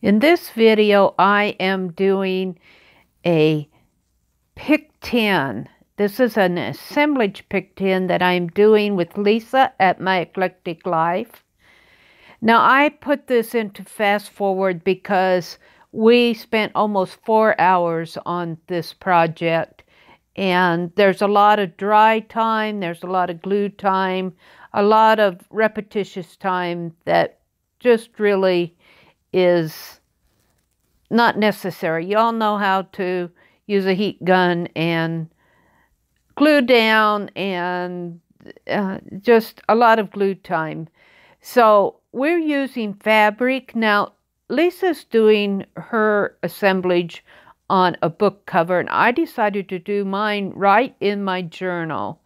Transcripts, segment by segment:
In this video, I am doing a pick 10. This is an assemblage pick 10 that I'm doing with Lisa at My Eclectic Life. Now, I put this into fast forward because we spent almost 4 hours on this project. And there's a lot of dry time, there's a lot of glue time, a lot of repetitious time that just really is not necessary. You all know how to use a heat gun and glue down and just a lot of glue time. So we're using fabric. Now, Lisa's doing her assemblage on a book cover, and I decided to do mine right in my journal.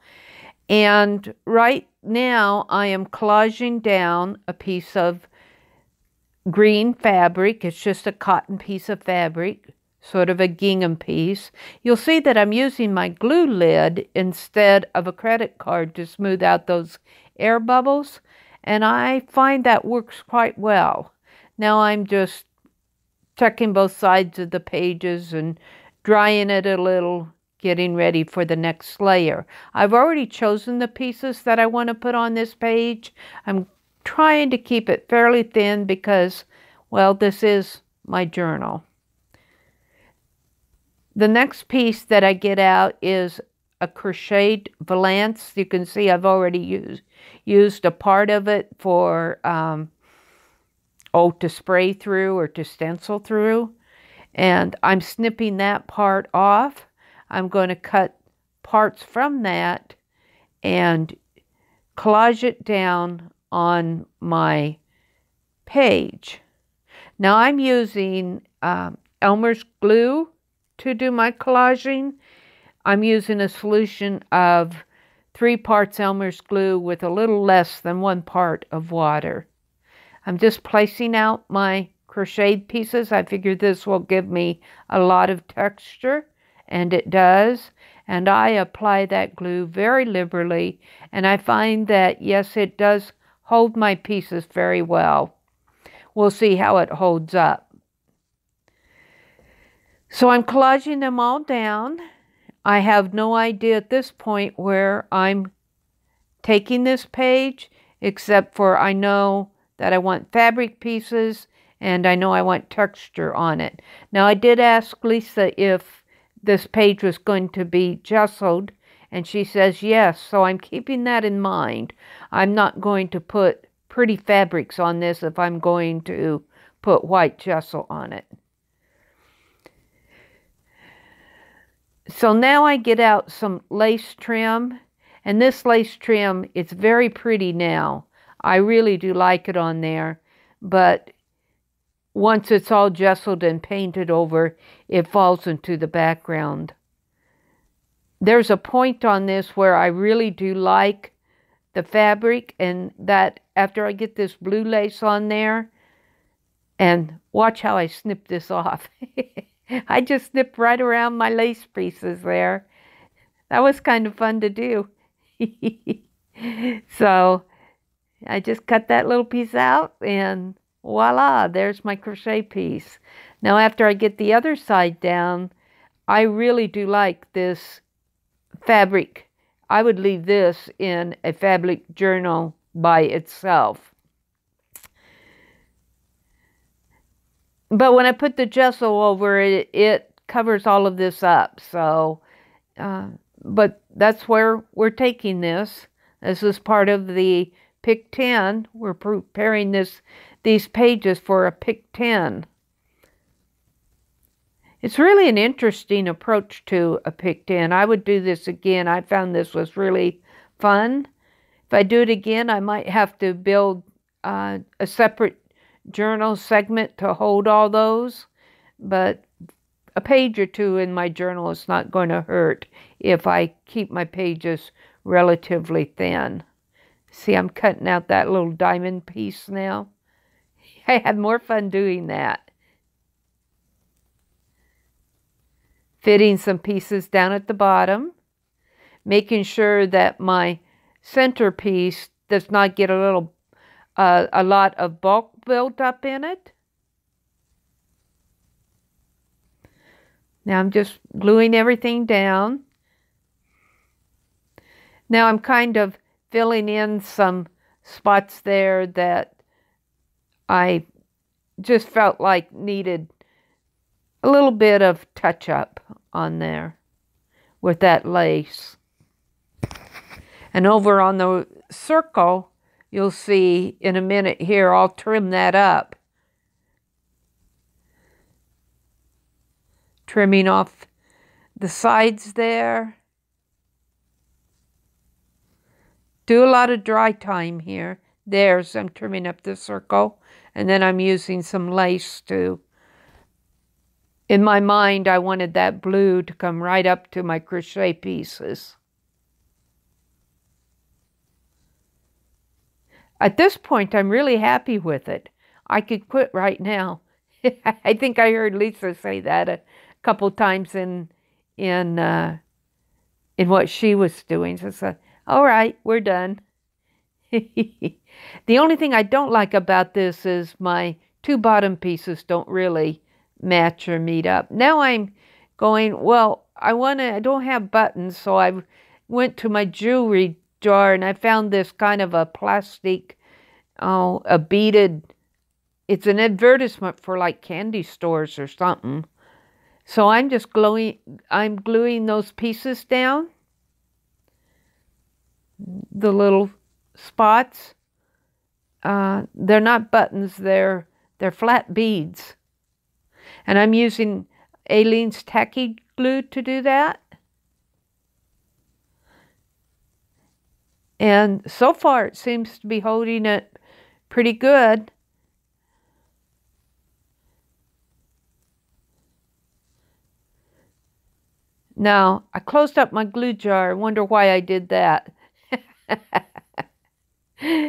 And right now I am collaging down a piece of green fabric. It's just a cotton piece of fabric, sort of a gingham piece. You'll see that I'm using my glue lid instead of a credit card to smooth out those air bubbles, and I find that works quite well. Now I'm just checking both sides of the pages and drying it a little, getting ready for the next layer. I've already chosen the pieces that I want to put on this page. I'm trying to keep it fairly thin because, well, this is my journal. The next piece that I get out is a crocheted valance. You can see I've already used a part of it for to spray through or to stencil through. And I'm snipping that part off. I'm going to cut parts from that and collage it down on my page. Now I'm using Elmer's glue to do my collaging. I'm using a solution of 3 parts Elmer's glue with a little less than 1 part of water. I'm just placing out my crocheted pieces. I figured this will give me a lot of texture, and it does. And I apply that glue very liberally, and I find that, yes, it does hold my pieces very well. We'll see how it holds up. So I'm collaging them all down. I have no idea at this point where I'm taking this page, except for I know that I want fabric pieces, and I know I want texture on it. Now, I did ask Lisa if this page was going to be gessoed, and she says yes, so I'm keeping that in mind. I'm not going to put pretty fabrics on this if I'm going to put white gesso on it. So now I get out some lace trim, and this lace trim, it's very pretty now. I really do like it on there, but once it's all gessoed and painted over, it falls into the background. There's a point on this where I really do like the fabric, and that after I get this blue lace on there, and watch how I snip this off. I just snipped right around my lace pieces there. That was kind of fun to do. So I just cut that little piece out, and voila, there's my crochet piece. Now, after I get the other side down, I really do like this fabric. I would leave this in a fabric journal by itself. But when I put the gesso over it, it covers all of this up. So, but that's where we're taking this. This is part of the Pick 10. We're preparing these pages for a Pick 10. It's really an interesting approach to a Pick 10. I would do this again. I found this was really fun. If I do it again, I might have to build a separate journal segment to hold all those. But a page or two in my journal is not going to hurt if I keep my pages relatively thin. See, I'm cutting out that little diamond piece now. I had more fun doing that. Fitting some pieces down at the bottom. Making sure that my centerpiece does not get a lot of bulk built up in it. Now I'm just gluing everything down. Now I'm kind of filling in some spots there that I just felt like needed a little bit of touch up on there with that lace. And over on the circle, you'll see in a minute here, I'll trim that up. Trimming off the sides there. Do a lot of dry time here. There's, I'm trimming up the circle. And then I'm using some lace to, in my mind, I wanted that blue to come right up to my crochet pieces. At this point, I'm really happy with it. I could quit right now. I think I heard Lisa say that a couple times in what she was doing. So I said, all right, we're done. The only thing I don't like about this is my two bottom pieces don't really match or meet up. Now I'm going, well, I don't have buttons, so I went to my jewelry jar and I found this kind of a plastic, a beaded, it's an advertisement for like candy stores or something. So I'm just gluing those pieces down, the little spots. They're not buttons, they're flat beads. And I'm using Aleene's tacky glue to do that. And so far it seems to be holding it pretty good. Now, I closed up my glue jar. I wonder why I did that.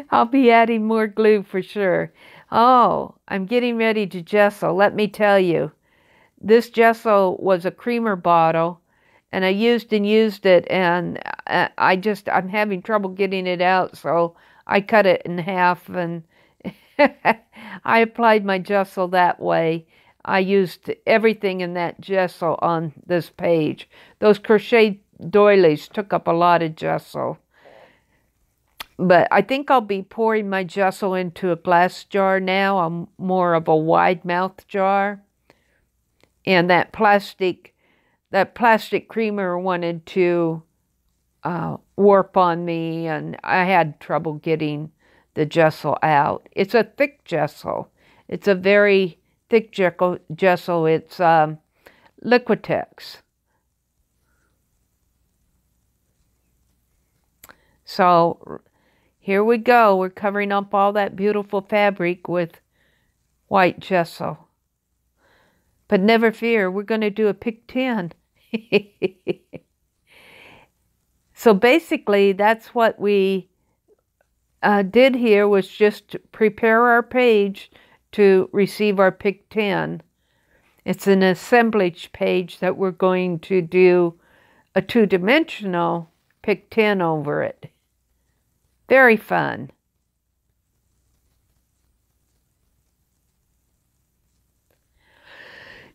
I'll be adding more glue for sure. Oh, I'm getting ready to gesso. Let me tell you, this gesso was a creamer bottle, and I used it, and I'm having trouble getting it out, so I cut it in half, and I applied my gesso that way. I used everything in that gesso on this page. Those crochet doilies took up a lot of gesso. But I think I'll be pouring my gesso into a glass jar now, more of a wide mouth jar. And that plastic creamer wanted to warp on me, and I had trouble getting the gesso out. It's a thick gesso. It's a very thick gesso. It's Liquitex. So here we go. We're covering up all that beautiful fabric with white gesso. But never fear, we're going to do a pick 10. So basically, that's what we did here, was just prepare our page to receive our pick 10. It's an assemblage page that we're going to do a two-dimensional pick 10 over it. Very fun.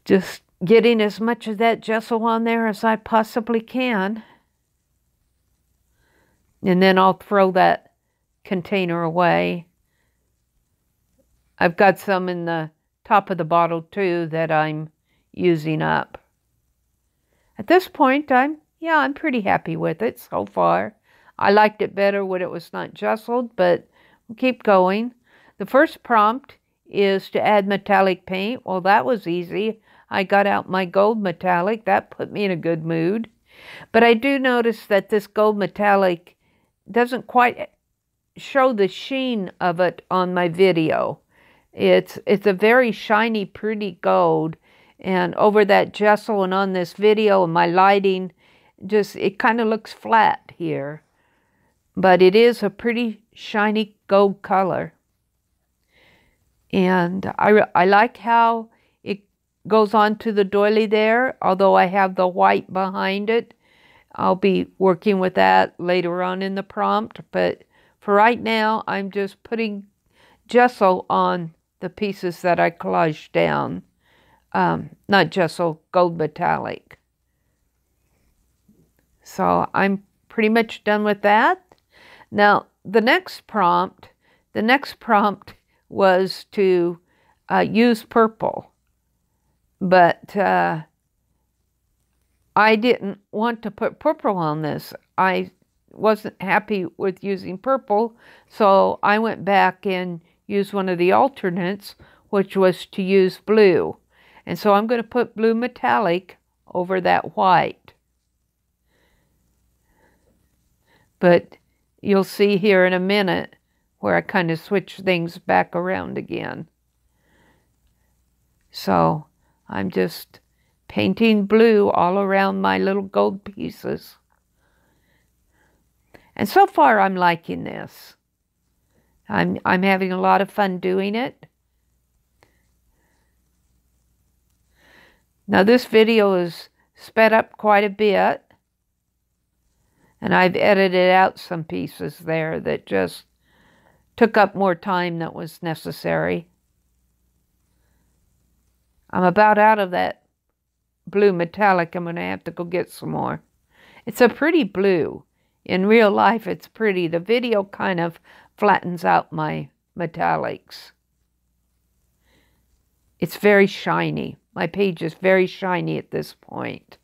Just getting as much of that gesso on there as I possibly can. And then I'll throw that container away. I've got some in the top of the bottle too that I'm using up. At this point, I'm pretty happy with it so far. I liked it better when it was not gessoed, but we'll keep going. The first prompt is to add metallic paint. Well, that was easy. I got out my gold metallic. That put me in a good mood. But I do notice that this gold metallic doesn't quite show the sheen of it on my video. It's a very shiny, pretty gold. And over that gesso and on this video and my lighting, it kind of looks flat here. But it is a pretty shiny gold color. And I like how it goes on to the doily there, although I have the white behind it. I'll be working with that later on in the prompt, but for right now, I'm just putting gesso on the pieces that I collaged down not gesso, gold metallic. So I'm pretty much done with that. Now, the next prompt was to use purple. But I didn't want to put purple on this. I wasn't happy with using purple, so I went back and used one of the alternates, which was to use blue. And so I'm going to put blue metallic over that white. But you'll see here in a minute where I kind of switch things back around again. So I'm just painting blue all around my little gold pieces. And so far I'm liking this. I'm having a lot of fun doing it. Now this video is sped up quite a bit. And I've edited out some pieces there that just took up more time than was necessary. I'm about out of that blue metallic. I'm going to have to go get some more. It's a pretty blue. In real life, it's pretty. The video kind of flattens out my metallics. It's very shiny. My page is very shiny at this point.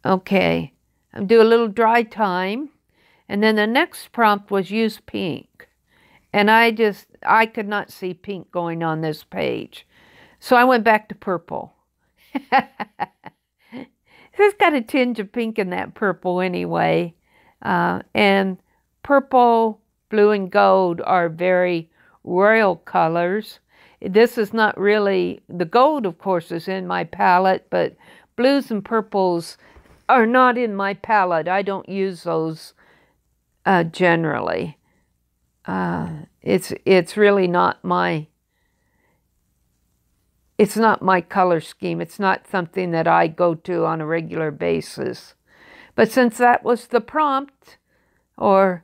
Okay, I'm doing a little dry time. And then the next prompt was use pink. And I could not see pink going on this page. So I went back to purple. It's got a tinge of pink in that purple anyway. And purple, blue, and gold are very royal colors. This is not really, the gold of course is in my palette, but blues and purples are not in my palette. I don't use those generally. It's really not my, it's not my color scheme. It's not something that I go to on a regular basis. But since that was the prompt, or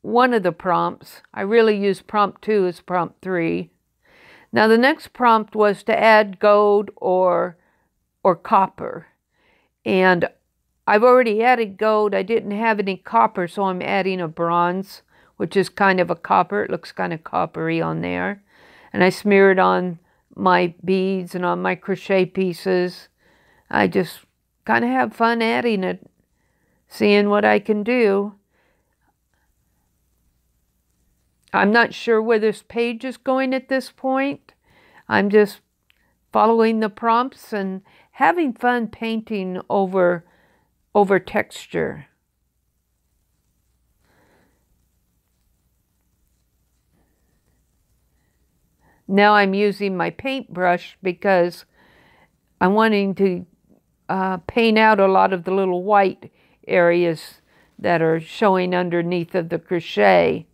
one of the prompts, I really use prompt 2 as prompt 3. Now the next prompt was to add gold or copper. And I've already added gold. I didn't have any copper, so I'm adding a bronze, which is kind of a copper. It looks kind of coppery on there. And I smear it on my beads and on my crochet pieces. I just kind of have fun adding it, seeing what I can do. I'm not sure where this page is going at this point. I'm just following the prompts and having fun painting over texture. Now I'm using my paintbrush because I'm wanting to paint out a lot of the little white areas that are showing underneath of the crochet.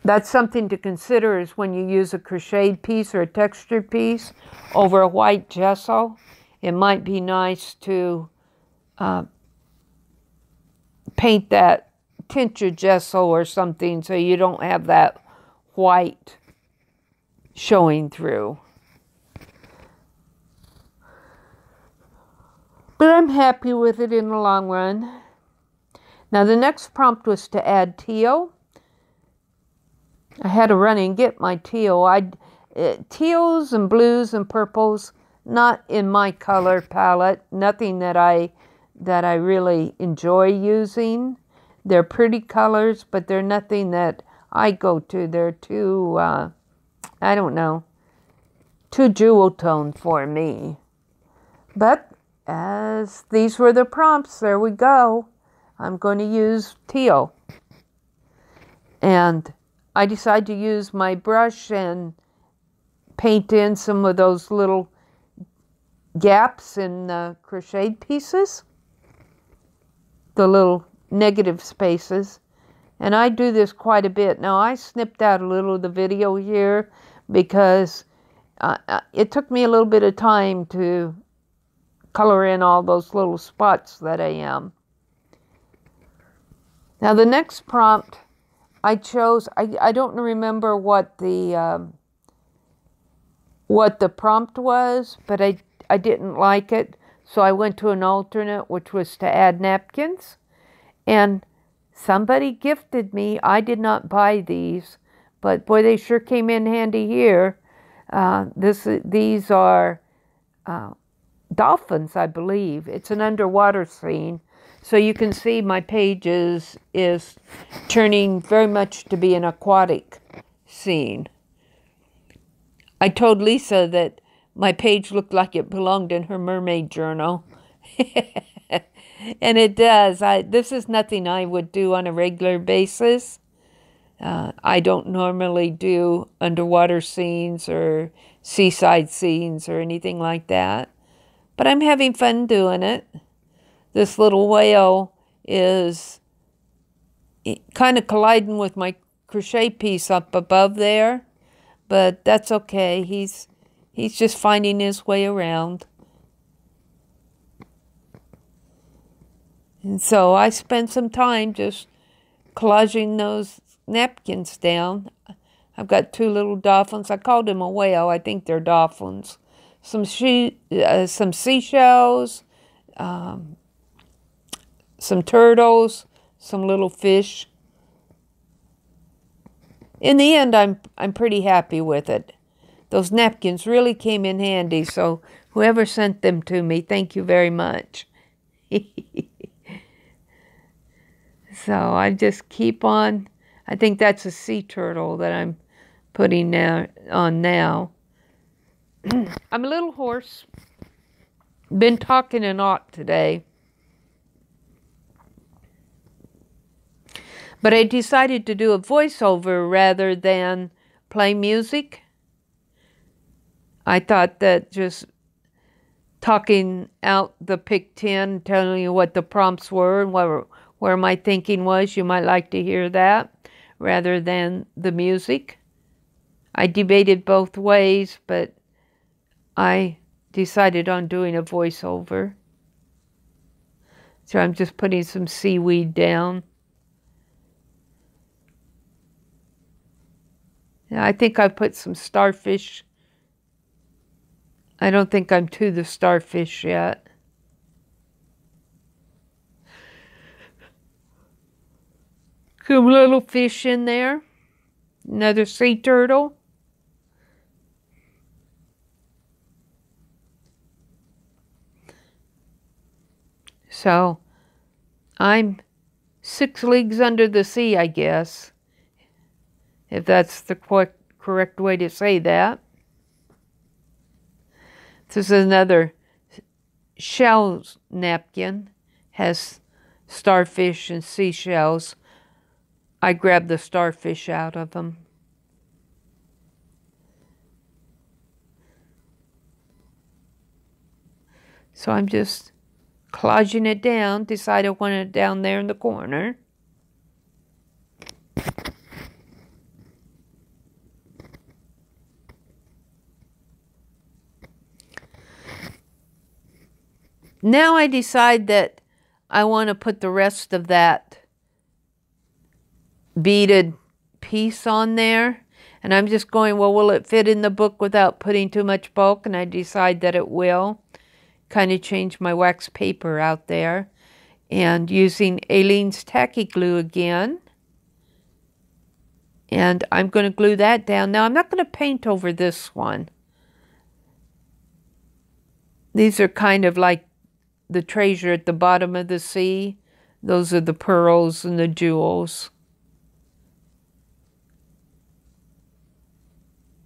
That's something to consider, is when you use a crocheted piece or a textured piece over a white gesso, it might be nice to paint that tincture gesso or something so you don't have that white showing through. But I'm happy with it in the long run. Now the next prompt was to add teal. I had to run and get my teal. Teals and blues and purples, not in my color palette. Nothing that I really enjoy using. They're pretty colors, but they're nothing that I go to. They're too, I don't know, too jewel tone for me. But as these were the prompts, there we go. I'm going to use teal. And I decided to use my brush and paint in some of those little gaps in the crocheted pieces, the little negative spaces. And I do this quite a bit. Now I snipped out a little of the video here because it took me a little bit of time to color in all those little spots that I am. Now the next prompt I chose, I don't remember what the prompt was, but I didn't like it, so I went to an alternate, which was to add napkins. And somebody gifted me, I did not buy these, but boy, they sure came in handy here. These are dolphins, I believe. It's an underwater scene. So you can see my page is turning very much to be an aquatic scene. I told Lisa that my page looked like it belonged in her mermaid journal. And it does. This is nothing I would do on a regular basis. I don't normally do underwater scenes or seaside scenes or anything like that. But I'm having fun doing it. This little whale is kind of colliding with my crochet piece up above there. But that's okay. He's just finding his way around. And so I spent some time just collaging those napkins down. I've got two little dolphins. I called them a whale. I think they're dolphins. Some seashells, some turtles, some little fish. In the end, I'm pretty happy with it. Those napkins really came in handy, so whoever sent them to me, thank you very much. So I just keep on. I think that's a sea turtle that I'm putting on now. I'm a little hoarse. Been talking a lot today. But I decided to do a voiceover rather than play music. I thought that just talking out the pick 10, telling you what the prompts were and where my thinking was, you might like to hear that rather than the music. I debated both ways, but I decided on doing a voiceover. So I'm just putting some seaweed down. I think I put some starfish. I don't think I'm to the starfish yet. Some little fish in there. Another sea turtle. So I'm 6 leagues under the sea, I guess, if that's the correct way to say that. This is another shell napkin. Has starfish and seashells. I grabbed the starfish out of them. So I'm just collaging it down. Decided I want it down there in the corner. Now I decide that I want to put the rest of that beaded piece on there. And I'm just going, well, will it fit in the book without putting too much bulk? And I decide that it will. Kind of change my wax paper out there. And using Aleene's tacky glue again. And I'm going to glue that down. Now I'm not going to paint over this one. These are kind of like the treasure at the bottom of the sea. Those are the pearls and the jewels.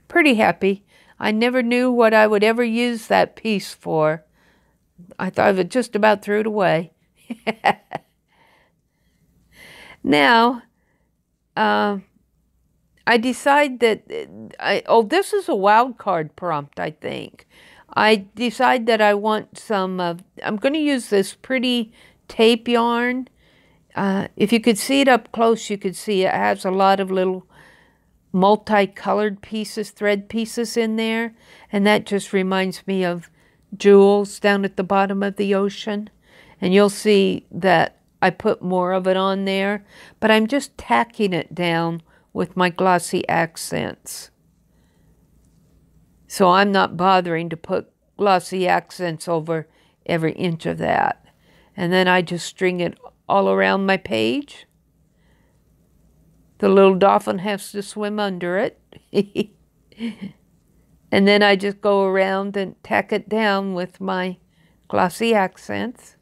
Pretty happy. I never knew what I would ever use that piece for. I thought I just about threw it away. Now, I decide that, this is a wild card prompt, I think. I decide that I want some, I'm going to use this pretty tape yarn. If you could see it up close, you could see it has a lot of little multicolored pieces, thread pieces in there. And that just reminds me of jewels down at the bottom of the ocean. And you'll see that I put more of it on there, but I'm just tacking it down with my glossy accents. So I'm not bothering to put glossy accents over every inch of that. And then I just string it all around my page. The little dolphin has to swim under it. And then I just go around and tack it down with my glossy accents.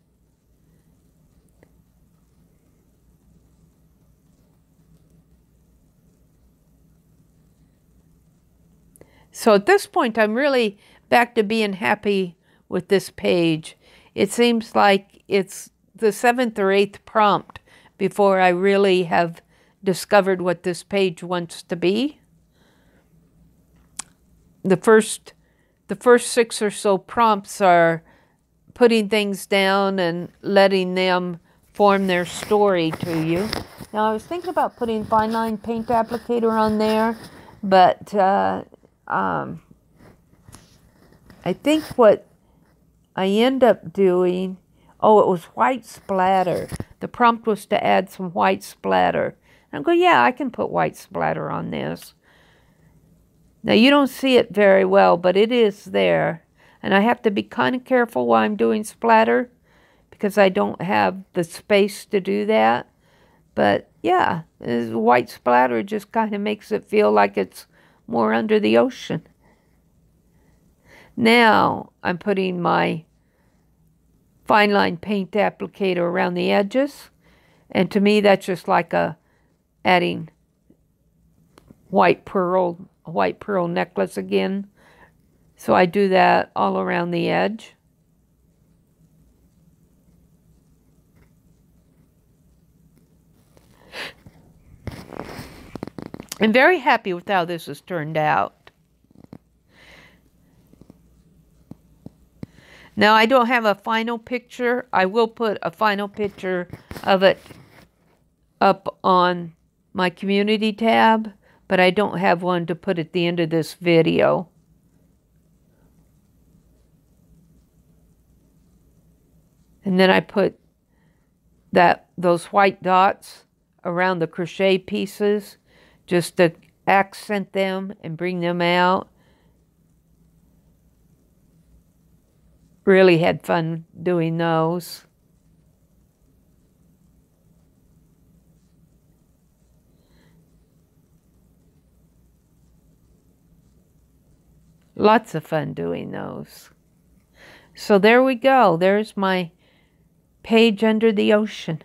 So at this point, I'm really back to being happy with this page. It seems like it's the 7th or 8th prompt before I really have discovered what this page wants to be. The first 6 or so prompts are putting things down and letting them form their story to you. Now, I was thinking about putting fine line paint applicator on there, but I think what I end up doing, oh, it was white splatter. The prompt was to add some white splatter. And I go, yeah, I can put white splatter on this. Now, you don't see it very well, but it is there. And I have to be kind of careful while I'm doing splatter because I don't have the space to do that. But yeah, white splatter just kind of makes it feel like it's more under the ocean. Now I'm putting my fine line paint applicator around the edges. And to me, that's just like adding white pearl necklace again. So I do that all around the edge. I'm very happy with how this has turned out. Now, I don't have a final picture. I will put a final picture of it up on my community tab, but I don't have one to put at the end of this video. And then I put those white dots around the crochet pieces just to accent them and bring them out. Really had fun doing those. Lots of fun doing those. So there we go. There's my page under the ocean.